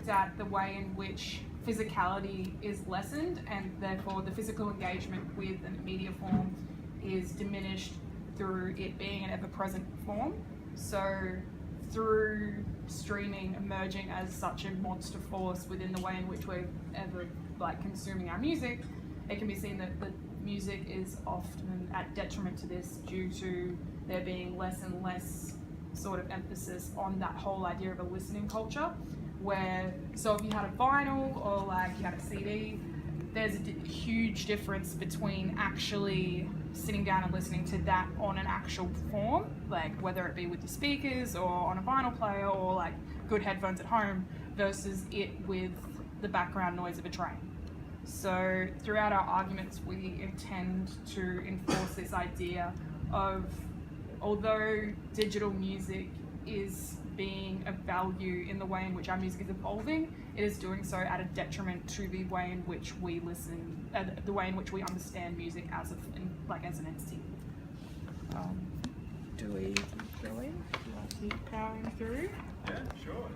looked at the way in which physicality is lessened, and therefore the physical engagement with a media form is diminished through it being an ever-present form. So through streaming emerging as such a monster force within the way in which we're ever consuming our music, it can be seen that the music is often at detriment to this due to there being less and less sort of emphasis on that whole idea of a listening culture, where, so if you had a vinyl or you had a CD, there's a huge difference between actually sitting down and listening to that on an actual form, whether it be with your speakers or on a vinyl player or good headphones at home, versus it with the background noise of a train. So throughout our arguments, we intend to enforce this idea of, although digital music is being of value in the way in which our music is evolving, it is doing so at a detriment to the way in which we listen, the way in which we understand music as an entity. Do we keep going? Do I keep powering through? Yeah, sure.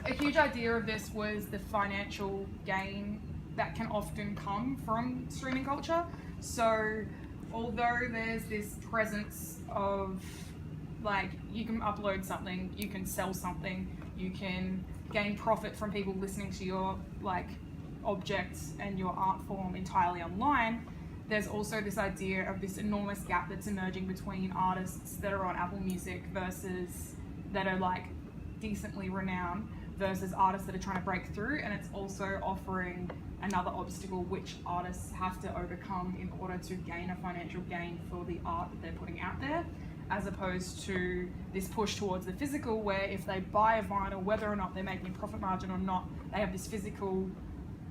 A huge idea of this was the financial gain that can often come from streaming culture. So although there's this presence of you can upload something, you can sell something, you can gain profit from people listening to your objects and your art form entirely online, there's also this idea of this enormous gap that's emerging between artists that are on Apple Music versus that are decently renowned versus artists that are trying to break through, and it's also offering another obstacle which artists have to overcome in order to gain a financial gain for the art that they're putting out there, as opposed to this push towards the physical, where if they buy a vinyl, whether or not they're making a profit margin or not, they have this physical,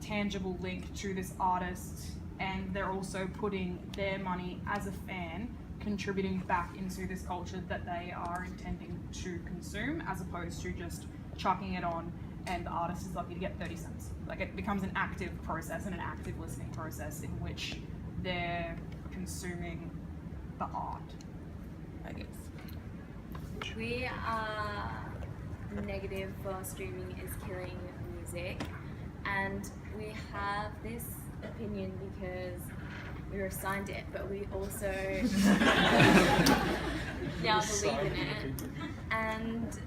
tangible link to this artist, and they're also putting their money as a fan, contributing back into this culture that they are intending to consume, as opposed to just chucking it on and the artist is lucky to get 30 cents. It becomes an active process and an active listening process in which they're consuming the art, I guess. We are negative for streaming is killing music, and we have this opinion because we were assigned it, but we also now believe in it. And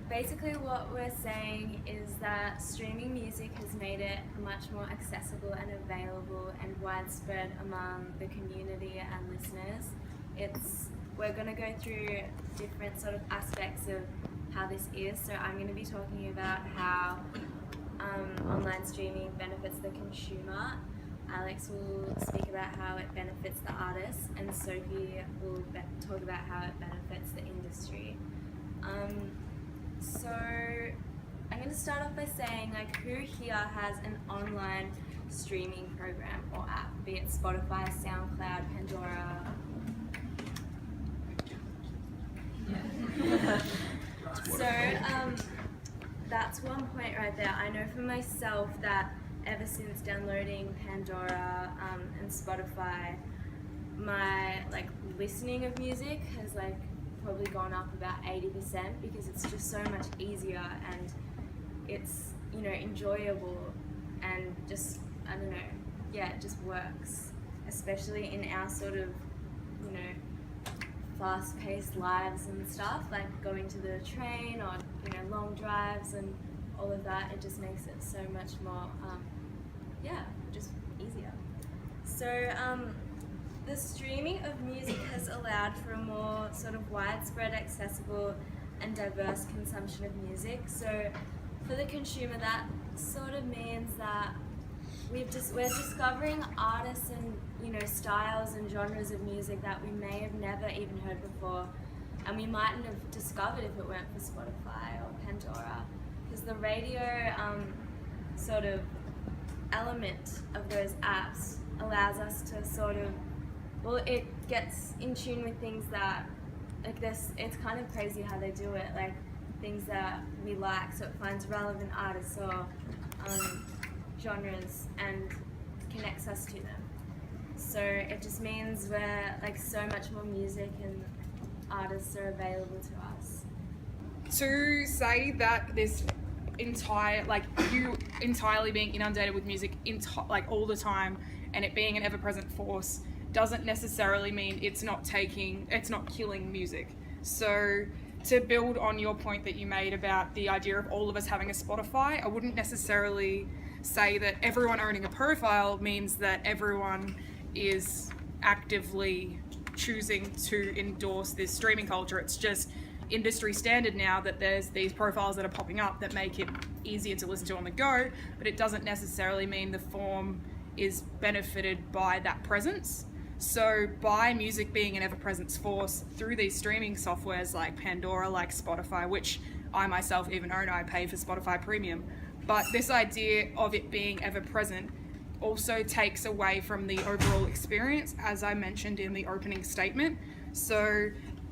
basically what we're saying is that streaming music has made it much more accessible and available and widespread among the community and listeners. We're going to go through different sort of aspects of how this is. So I'm going to be talking about how online streaming benefits the consumer. Alex will speak about how it benefits the artists, and Sophie will talk about how it benefits the industry. So I'm going to start off by saying, who here has an online streaming program or app, be it Spotify, SoundCloud, Pandora? Yeah. So that's one point right there. I know for myself that ever since downloading Pandora and Spotify, my listening of music has probably gone up about 80% because it's just so much easier and it's enjoyable and just it just works, especially in our sort of fast-paced lives and stuff, going to the train or long drives and all of that. It just makes it so much more just easier. So the streaming of music has allowed for a more sort of widespread, accessible and diverse consumption of music. So for the consumer, that sort of means that we're discovering artists and styles and genres of music that we may have never even heard before, and we mightn't have discovered if it weren't for Spotify or Pandora, because the radio sort of element of those apps allows us to sort of, it gets in tune with things that it's kind of crazy how they do it, things that we like, so it finds relevant artists or genres and connects us to them. So it just means we're so much more music and artists are available to us. To say that this you entirely being inundated with music like all the time, and it being an ever-present force doesn't necessarily mean it's not killing music. So to build on your point that you made about the idea of all of us having a Spotify, I wouldn't necessarily say that everyone owning a profile means that everyone is actively choosing to endorse this streaming culture. It's just industry standard now that there's these profiles that are popping up that make it easier to listen to on the go, but it doesn't necessarily mean the form is benefited by that presence. So by music being an ever-present force through these streaming softwares like Pandora, like Spotify, which I myself even own, I pay for Spotify Premium, but this idea of it being ever-present also takes away from the overall experience, as I mentioned in the opening statement. So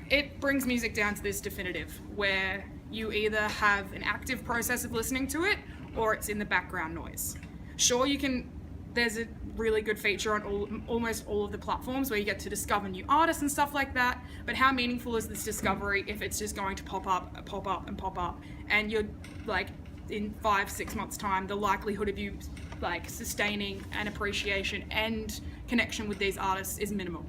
it brings music down to this definitive, where you either have an active process of listening to it, or it's in the background noise. Sure, there's a really good feature on almost all of the platforms where you get to discover new artists and stuff like that, but how meaningful is this discovery if it's just going to pop up, and you're like, in 5-6 months time, the likelihood of you like sustaining an appreciation and connection with these artists is minimal.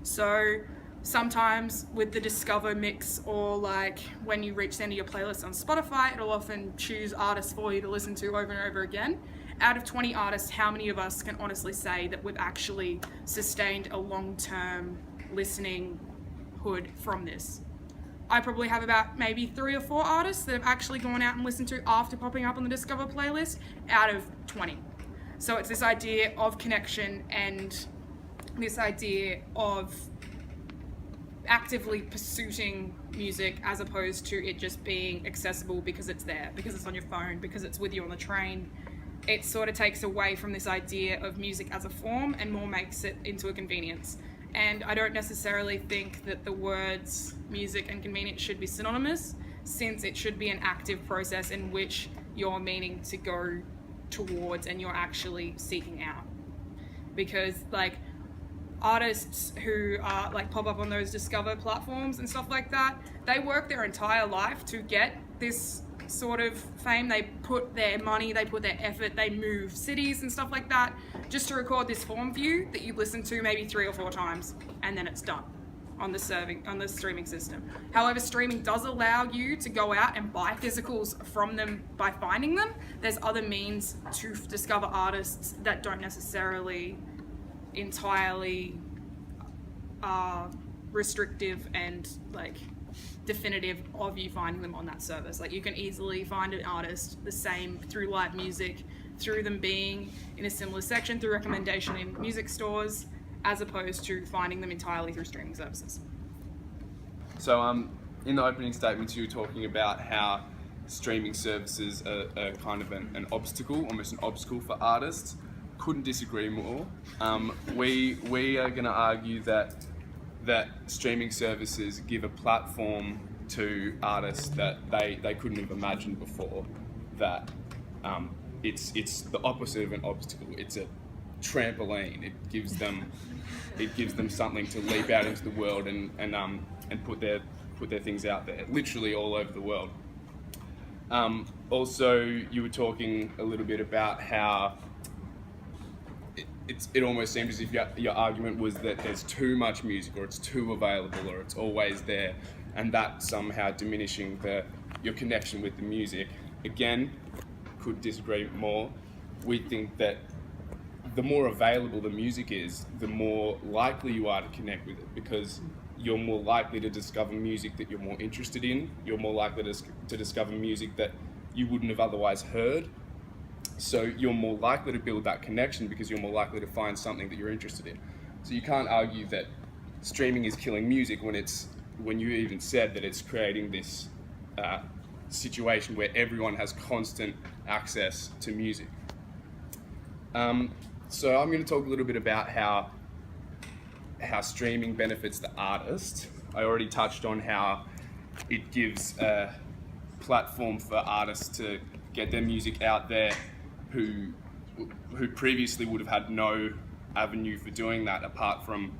So sometimes with the discover mix, or like when you reach the end of your playlist on Spotify, it'll often choose artists for you to listen to over and over again. Out of 20 artists, how many of us can honestly say that we've actually sustained a long-term listening hood from this? I probably have about maybe 3 or 4 artists that have actually gone out and listened to after popping up on the Discover playlist out of 20. So it's this idea of connection and this idea of actively pursuing music as opposed to it just being accessible because it's there, because it's on your phone, because it's with you on the train. It sort of takes away from this idea of music as a form and more makes it into a convenience. And I don't necessarily think that the words music and convenience should be synonymous, since it should be an active process in which you're meaning to go towards and you're actually seeking out. Because like artists who are like pop up on those Discover platforms and stuff like that, they work their entire life to get this sort of fame. They put their money, they put their effort, they move cities and stuff like that just to record this form for you that you listen to maybe 3 or 4 times, and then it's done on the streaming system. However, streaming does allow you to go out and buy physicals from them by finding them. There's other means to discover artists that don't necessarily entirely restrictive and like definitive of you finding them on that service. Like you can easily find an artist the same through live music, through them being in a similar section, through recommendation in music stores, as opposed to finding them entirely through streaming services. So in the opening statements you were talking about how streaming services are kind of an obstacle, almost an obstacle for artists. Couldn't disagree more. We are going to argue that streaming services give a platform to artists that they couldn't have imagined before. That it's the opposite of an obstacle. It's a trampoline. It gives them something to leap out into the world and put their things out there, literally all over the world. Also, you were talking a little bit about how it almost seems as if your argument was that there's too much music, or it's too available, or it's always there, and that somehow diminishing your connection with the music. Again, could disagree more. We think that the more available the music is, the more likely you are to connect with it, because you're more likely to discover music that you're more interested in. You're more likely to discover music that you wouldn't have otherwise heard. So you're more likely to build that connection because you're more likely to find something that you're interested in. So you can't argue that streaming is killing music when you even said that it's creating this situation where everyone has constant access to music. So I'm going to talk a little bit about how streaming benefits the artist. I already touched on how it gives a platform for artists to get their music out there who previously would have had no avenue for doing that apart from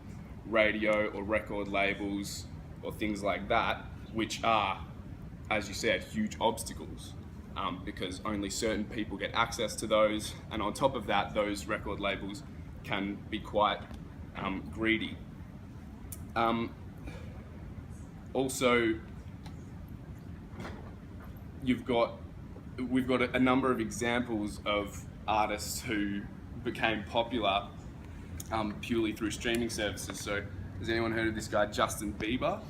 radio or record labels or things like that, which are, as you said, huge obstacles. because only certain people get access to those, and on top of that, those record labels can be quite greedy. Also, we've got a number of examples of artists who became popular purely through streaming services. So, has anyone heard of this guy, Justin Bieber?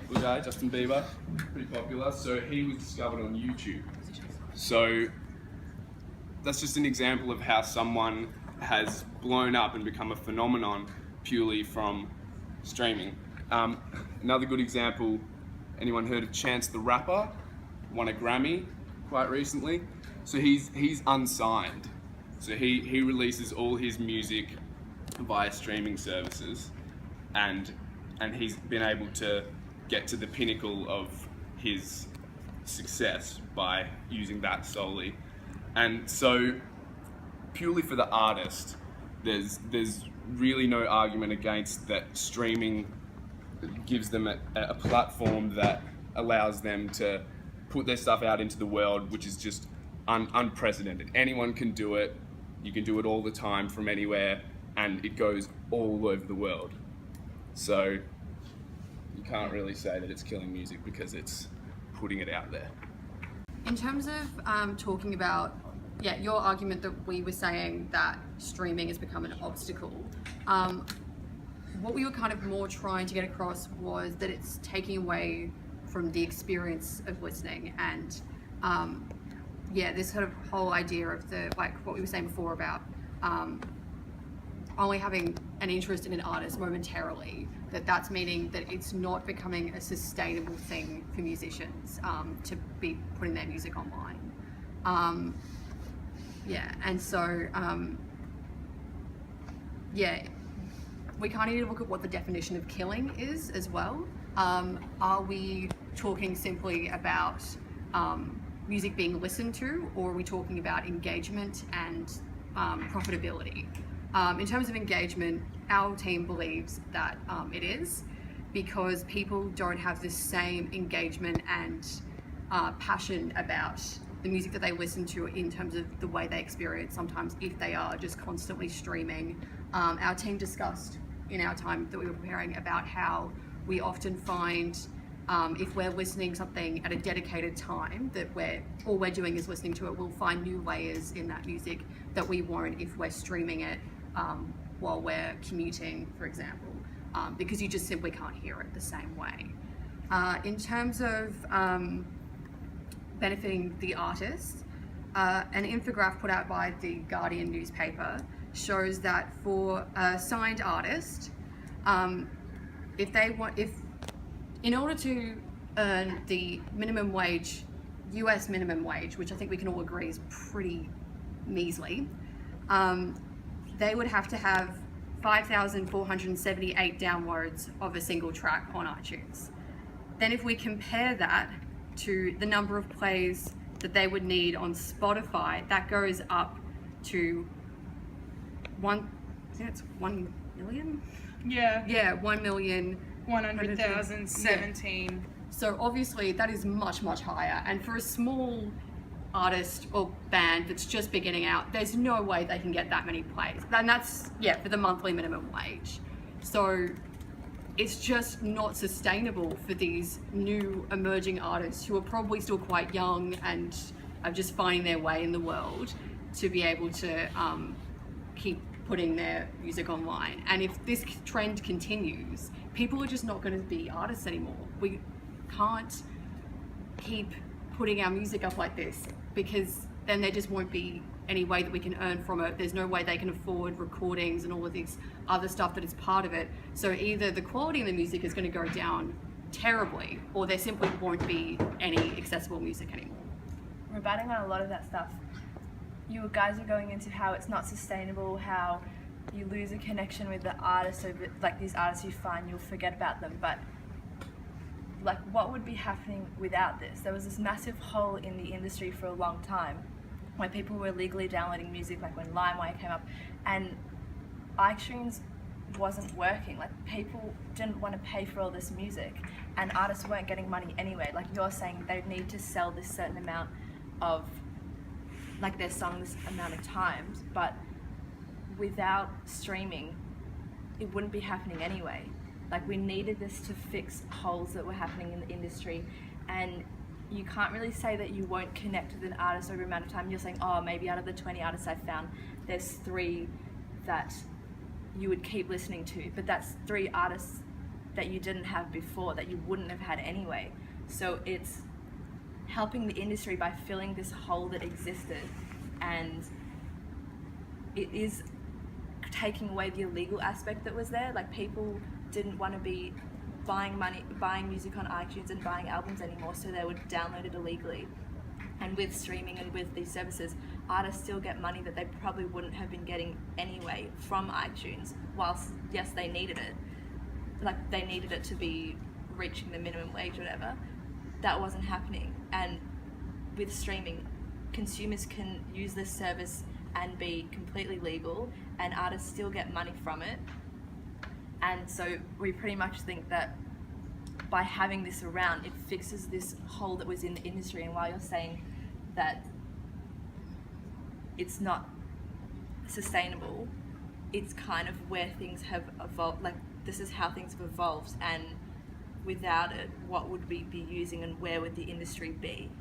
Good guy, Justin Bieber, pretty popular. So he was discovered on YouTube. So that's just an example of how someone has blown up and become a phenomenon purely from streaming. Another good example, anyone heard of Chance the Rapper? Won a Grammy quite recently. So he's unsigned. So he releases all his music via streaming services, and he's been able to get to the pinnacle of his success by using that solely. And so purely for the artist, there's really no argument against that. Streaming gives them a platform that allows them to put their stuff out into the world, which is just unprecedented. Anyone can do it. You can do it all the time from anywhere, and it goes all over the world. So you can't really say that it's killing music because it's putting it out there. In terms of talking about, your argument that we were saying that streaming has become an obstacle, what we were kind of more trying to get across was that it's taking away from the experience of listening, and this sort of whole idea of like what we were saying before about only having an interest in an artist momentarily, that's meaning that it's not becoming a sustainable thing for musicians to be putting their music online. And so we kind of need to look at what the definition of killing is as well. Are we talking simply about music being listened to, or are we talking about engagement and profitability? In terms of engagement, our team believes that it is, because people don't have the same engagement and passion about the music that they listen to in terms of the way they experience sometimes if they are just constantly streaming. Our team discussed in our time that we were preparing about how we often find if we're listening something at a dedicated time, that all we're doing is listening to it, we'll find new layers in that music that we won't if we're streaming it while we're commuting, for example, because you just simply can't hear it the same way. In terms of benefiting the artist, an infographic put out by the Guardian newspaper shows that for a signed artist, in order to earn the minimum wage, US minimum wage, which I think we can all agree is pretty measly, they would have to have 5,478 downloads of a single track on iTunes. Then if we compare that to the number of plays that they would need on Spotify, that goes up to 1 million? Yeah. 1 million. 100,017. So obviously that is much, much higher. And for a small artist or band that's just beginning out, there's no way they can get that many plays. And that's, for the monthly minimum wage. So it's just not sustainable for these new emerging artists who are probably still quite young and are just finding their way in the world to be able to keep putting their music online. And if this trend continues, people are just not going to be artists anymore. We can't keep putting our music up like this, because then there just won't be any way that we can earn from it. There's no way they can afford recordings and all of this other stuff that is part of it. So either the quality of the music is going to go down terribly, or there simply won't be any accessible music anymore. Rebutting on a lot of that stuff, you guys are going into how it's not sustainable, how you lose a connection with the artist, so like these artists you find, you'll forget about them. But like, what would be happening without this? There was this massive hole in the industry for a long time where people were legally downloading music, like when LimeWire came up, and iTunes wasn't working. Like, people didn't want to pay for all this music, and artists weren't getting money anyway. Like you're saying, they need to sell this certain amount of like their song this amount of times, but without streaming, it wouldn't be happening anyway. Like, we needed this to fix holes that were happening in the industry, and you can't really say that you won't connect with an artist over a amount of time. You're saying, oh, maybe out of the 20 artists I've found, there's 3 that you would keep listening to, but that's 3 artists that you didn't have before, that you wouldn't have had anyway. So it's helping the industry by filling this hole that existed, and it is taking away the illegal aspect that was there. Like, people didn't want to be buying music on iTunes and buying albums anymore, so they would download it illegally. And with streaming and with these services, artists still get money that they probably wouldn't have been getting anyway from iTunes, whilst yes, they needed it. Like, they needed it to be reaching the minimum wage or whatever. That wasn't happening. And with streaming, consumers can use this service and be completely legal, and artists still get money from it. And so we pretty much think that by having this around, it fixes this hole that was in the industry. And while you're saying that it's not sustainable, it's kind of where things have evolved. Like, this is how things have evolved, and without it, what would we be using and where would the industry be?